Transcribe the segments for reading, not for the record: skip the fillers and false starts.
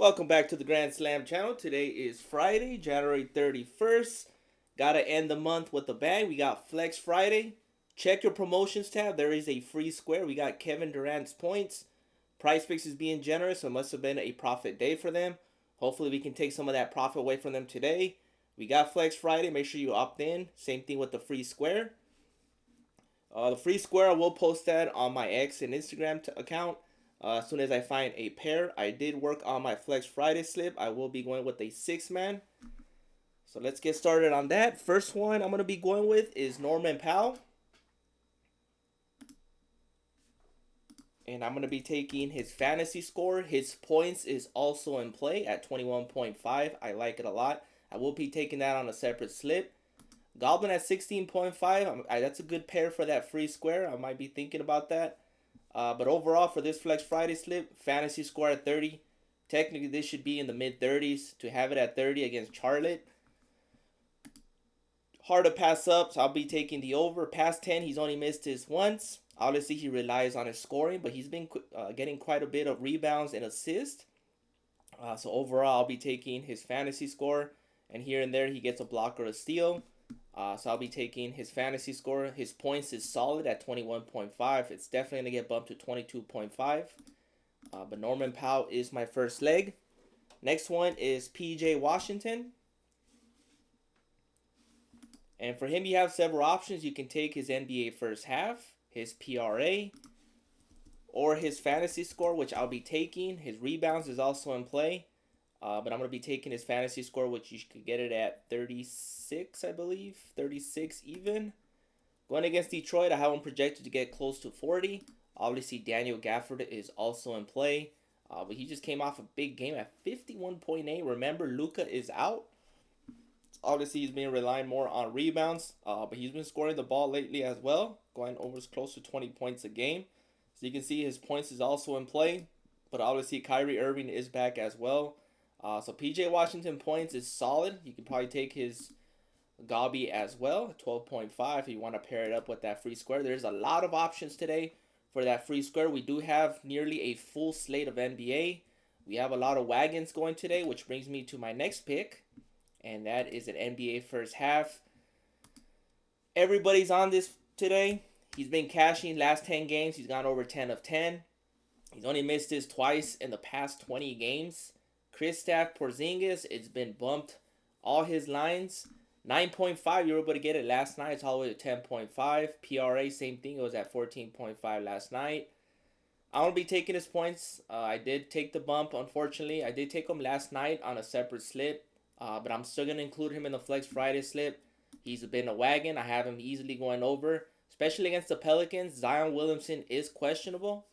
Welcome back to the Grand Slam channel. Today is Friday, January 31st. Gotta end the month with a bang. We got Flex Friday. Check your promotions tab. There is a free square. We got Kevin Durant's points. Price Picks is being generous, so it must have been a profit day for them. Hopefully we can take some of that profit away from them today. We got Flex Friday. Make sure you opt in. Same thing with the free square. The free square, I will post that on my X and Instagram account. As soon as I find a pair, I did work on my Flex Friday slip. I will be going with a 6-man. So let's get started on that. First one I'm going to be going with is Norman Powell. And I'm going to be taking his fantasy score. His points is also in play at 21.5. I like it a lot. I will be taking that on a separate slip. Goblin at 16.5. That's a good pair for that free square. I might be thinking about that. But overall, for this Flex Friday slip, fantasy score at 30. Technically, this should be in the mid-30s. To have it at 30 against Charlotte, hard to pass up, so I'll be taking the over. Past 10, he's only missed his once. Obviously, he relies on his scoring, but he's been getting quite a bit of rebounds and assists. So overall, I'll be taking his fantasy score. And here and there, he gets a block or a steal. So I'll be taking his fantasy score. His points is solid at 21.5. It's definitely going to get bumped to 22.5. But Norman Powell is my first leg. Next one is PJ Washington. And for him, you have several options. You can take his NBA first half, his PRA, or his fantasy score, which I'll be taking. His rebounds is also in play. But I'm going to be taking his fantasy score, which you could get it at 36, I believe. 36 even. Going against Detroit, I have him projected to get close to 40. Obviously, Daniel Gafford is also in play. But he just came off a big game at 51.8. Remember, Luka is out. Obviously, he's been relying more on rebounds. But he's been scoring the ball lately as well. Going over close to 20 points a game. So you can see his points is also in play. But obviously, Kyrie Irving is back as well. So PJ Washington points is solid. You can probably take his Gobby as well, 12.5 if you want to pair it up with that free square. There's a lot of options today for that free square. We do have nearly a full slate of NBA. We have a lot of wagons going today, which brings me to my next pick, and that is an NBA first half. Everybody's on this today. He's been cashing last 10 games. He's gone over 10 of 10. He's only missed this twice in the past 20 games. Kristaps Porzingis, it's been bumped all his lines. 9.5, you were able to get it last night. It's all the way to 10.5. PRA, same thing. It was at 14.5 last night. I won't be taking his points. I did take the bump, unfortunately. I did take him last night on a separate slip. But I'm still going to include him in the Flex Friday slip. He's been a wagon. I have him easily going over. Especially against the Pelicans. Zion Williamson is questionable.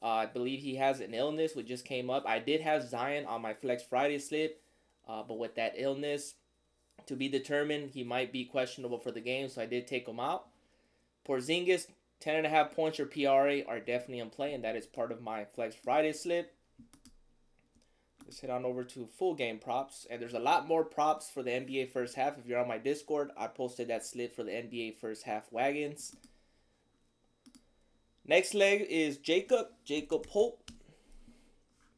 I believe he has an illness which just came up. I did have Zion on my Flex Friday slip, but with that illness to be determined, he might be questionable for the game, so I did take him out. Porzingis, 10.5 points or PRA are definitely in play, and that is part of my Flex Friday slip. Let's head on over to full game props, and there's a lot more props for the NBA first half. If you're on my Discord, I posted that slip for the NBA first half wagons. Next leg is Jacob Pope.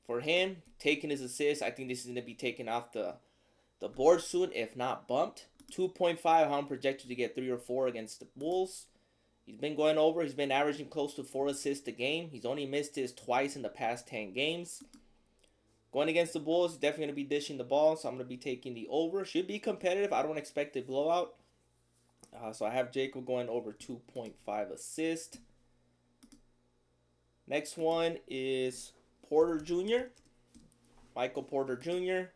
For him, taking his assist, I think this is going to be taken off the board soon, if not bumped. 2.5, I'm projected to get 3 or 4 against the Bulls. He's been going over. He's been averaging close to 4 assists a game. He's only missed his twice in the past 10 games. Going against the Bulls, definitely going to be dishing the ball, so I'm going to be taking the over. Should be competitive. I don't expect a blowout. So I have Jacob going over 2.5 assists. Next one is Porter Jr., Michael Porter Jr.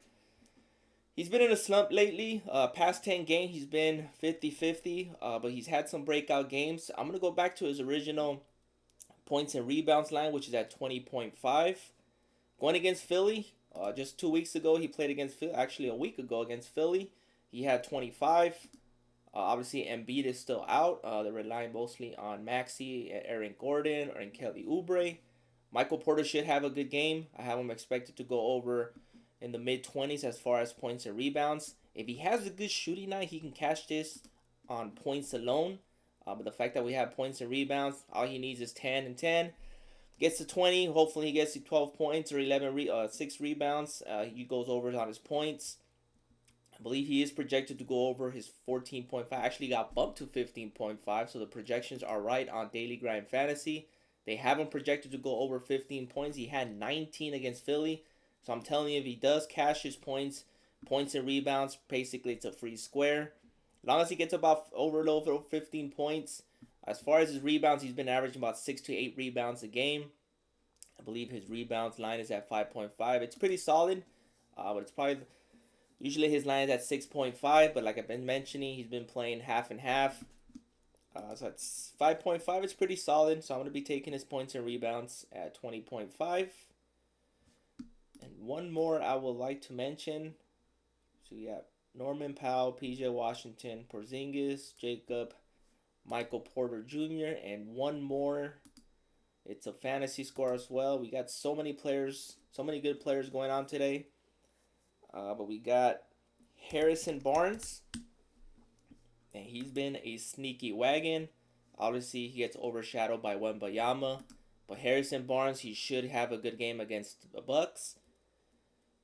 He's been in a slump lately. Past 10 games, he's been 50-50, but he's had some breakout games. I'm going to go back to his original points and rebounds line, which is at 20.5. Going against Philly, just 2 weeks ago, he played against Philly. Actually, a week ago against Philly, he had 25. Obviously, Embiid is still out. They're relying mostly on Maxey, Aaron Gordon, or Kelly Oubre. Michael Porter should have a good game. I have him expected to go over in the mid-20s as far as points and rebounds. If he has a good shooting night, he can cash this on points alone. But the fact that we have points and rebounds, all he needs is 10 and 10. Gets to 20. Hopefully he gets to 12 points or 6 rebounds. He goes over on his points. I believe he is projected to go over his 14.5. Actually got bumped to 15.5. So the projections are right on Daily Grind Fantasy. They have him projected to go over 15 points. He had 19 against Philly. So I'm telling you, if he does cash his points and rebounds, basically it's a free square. As long as he gets about over 15 points. As far as his rebounds, he's been averaging about 6 to 8 rebounds a game. I believe his rebounds line is at 5.5. It's pretty solid, but it's probably usually his line is at 6.5. But like I've been mentioning, he's been playing half and half. So it's 5.5. It's pretty solid. So I'm going to be taking his points and rebounds at 20.5. And one more I would like to mention. So we have Norman Powell, PJ Washington, Porzingis, Jacob, Michael Porter Jr., and one more. It's a fantasy score as well. We got so many players, so many good players going on today. But we got Harrison Barnes, and he's been a sneaky wagon. Obviously, he gets overshadowed by Wembanyama. But Harrison Barnes, he should have a good game against the Bucks.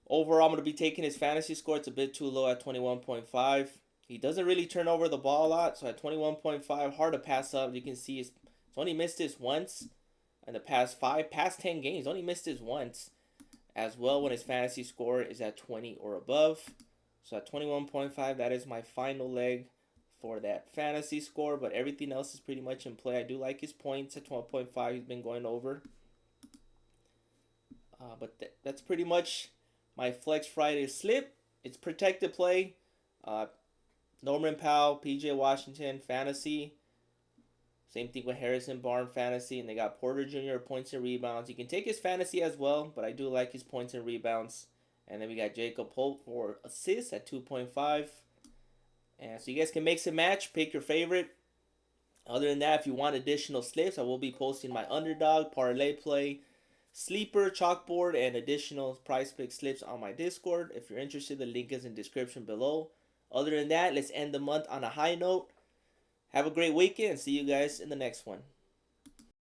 Overall, I'm going to be taking his fantasy score. It's a bit too low at 21.5. He doesn't really turn over the ball a lot, so at 21.5, hard to pass up. You can see he's only missed this once in the past 10 games. Only missed this once as well when his fantasy score is at 20 or above. So at 21.5, that is my final leg for that fantasy score, but everything else is pretty much in play. I do like his points at 12.5. He's been going over. But that's pretty much my Flex Friday slip. It's protected play. Norman Powell, PJ Washington, fantasy. Same thing with Harrison Barnes, fantasy. And they got Porter Jr., points and rebounds. You can take his fantasy as well, but I do like his points and rebounds. And then we got Jacob Pope for assists at 2.5. And so you guys can mix and match, pick your favorite. Other than that, if you want additional slips, I will be posting my underdog, parlay play, sleeper, chalkboard, and additional price pick slips on my Discord. If you're interested, the link is in the description below. Other than that, let's end the month on a high note. Have a great weekend and see you guys in the next one.